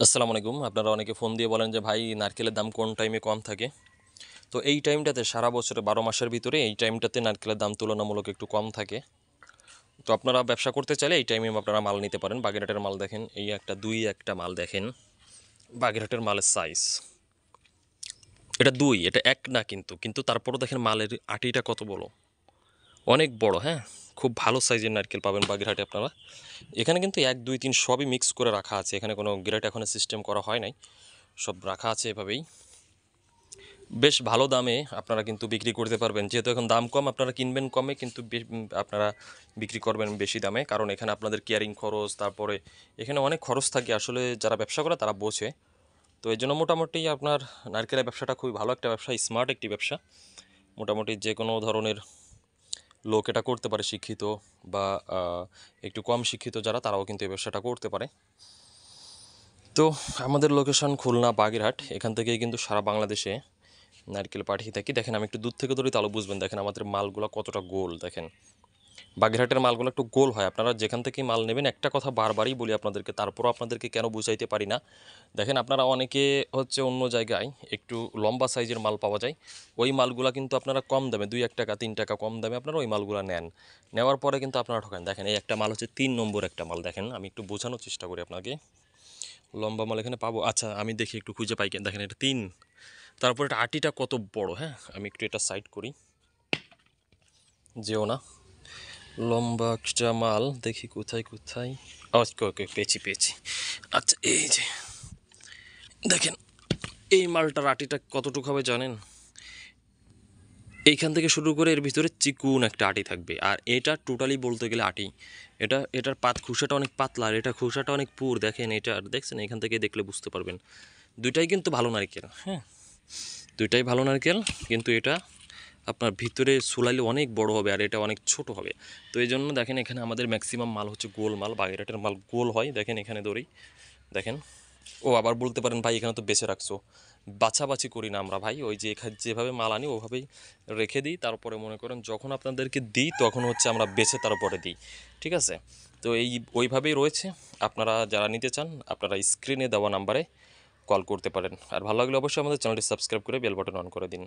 আসসালামু আলাইকুম। আপনারা অনেকে ফোন দিয়ে বলেন যে ভাই নারকেলের দাম কোন টাইমে কম থাকে। তো এই টাইমটাতে সারা বছরে ১২ মাসের ভিতরে এই টাইমটাতে নারকেলের দাম তুলনামূলক একটু কম থাকে। তো আপনারা ব্যবসা করতে চাইলে এই টাইমে আপনারা মাল নিতে পারেন। বাগেরহাটের মাল দেখেন, এই একটা একটা মাল দেখেন, বাগেরহাটের মালের সাইজ এটা এটা এক না, কিন্তু কিন্তু তারপরও দেখেন মালের আটিটা কত বড়, অনেক বড়। হ্যাঁ, খুব ভালো সাইজের নারকেল পাবেন বাগেরহাটে আপনারা। এখানে কিন্তু ১ ২ ৩ সবই মিক্স করে রাখা আছে, এখানে কোনো গ্রেড এখনো সিস্টেম করা হয় নাই, সব রাখা আছে এভাবেই। বেশ ভালো দামে আপনারা কিন্তু বিক্রি করতে পারবেন, যেহেতু এখন দাম কম, আপনারা কিনবেন কমে কিন্তু আপনারা বিক্রি করবেন বেশি দামে, কারণ এখানে আপনাদের কেয়ারিং খরচ, তারপরে এখানে অনেক খরচ থাকে, আসলে যারা ব্যবসা করে তারা বোঝে। তো এই জন্য মোটামুটি আপনার নারকেলের ব্যবসাটা খুবই ভালো একটা ব্যবসা, স্মার্ট একটি ব্যবসা। মোটামুটি যে কোনো ধরনের লোক এটা করতে পারে, শিক্ষিত বা একটু কম শিক্ষিত যারা, তারাও কিন্তু এই ব্যবসাটা করতে পারে। তো আমাদের লোকেশন খুলনা বাগেরহাট, এখান থেকেই কিন্তু সারা বাংলাদেশে নারকেল পাঠিয়ে থাকি। দেখেন আমি একটু দূর থেকে ধরি তাহলে বুঝবেন, দেখেন আমাদের মালগুলো কতটা গোল। দেখেন বাগেরহাটের মালগুলো একটু গোল হয়। আপনারা যেখান থেকে মাল নেবেন, একটা কথা বারবারই বলি আপনাদেরকে, তারপরও আপনাদেরকে কেন বুঝাইতে পারি না। দেখেন আপনারা অনেকে হচ্ছে অন্য জায়গায় একটু লম্বা সাইজের মাল পাওয়া যায়, ওই মালগুলো কিন্তু আপনারা কম দামে ২ ১ টাকা ৩ টাকা কম দামে আপনারা ওই মালগুলো নেন, নেওয়ার পরে কিন্তু আপনারা ঠকেন। দেখেন এই একটা মাল হচ্ছে ৩ নম্বর একটা মাল, দেখেন আমি একটু বোঝানোর চেষ্টা করি আপনাকে। লম্বা মাল এখানে পাবো, আচ্ছা আমি দেখি একটু খুঁজে পাই, দেখেন এটা ৩, তারপর এটা আটিটা কত বড়। হ্যাঁ, আমি একটু এটা সাইড করি, যেও না। লম্বা একটা মাল দেখি কোথায় কোথায়। ওকে ওকে, পেয়েছি পেয়েছি। আচ্ছা এই যে দেখেন, এই মালটার আটিটা কতটুকু হবে জানেন? এইখান থেকে শুরু করে এর ভিতরে চিকুন একটা আটি থাকবে, আর এটা টোটালি বলতে গেলে আটি। এটার খোসাটা অনেক পাতলা, আর এটা খোসাটা অনেক পুর। দেখেন এটা দেখছেন, এখান থেকে দেখলে বুঝতে পারবেন। দুইটাই কিন্তু ভালো নারকেল, হ্যাঁ দুইটাই ভালো নারকেল, কিন্তু এটা আপনার ভিতরে সুলাইলে অনেক বড় হবে, আর এটা অনেক ছোট হবে। তো এই জন্য দেখেন এখানে আমাদের ম্যাক্সিমাম মাল হচ্ছে গোল মাল, বাগেরহাটের মাল গোল হয়। দেখেন এখানে দড়ি দেখেন। ও আবার বলতে পারেন ভাই এখানে তো বেছে রাখছো, বাছাবাছি করি না আমরা ভাই, ওই যে যেভাবে মাল আনি ওভাবেই রেখে দিই, তারপরে মনে করেন যখন আপনাদেরকে দিই তখন হচ্ছে আমরা বেছে তারপরে দিই, ঠিক আছে? তো ওইভাবেই রয়েছে। আপনারা যারা নিতে চান আপনারা স্ক্রিনে দেওয়া নাম্বারে কল করতে পারেন। আর ভালো লাগলে অবশ্যই আমাদের চ্যানেলটি সাবস্ক্রাইব করে বেল বাটন অন করে দিন।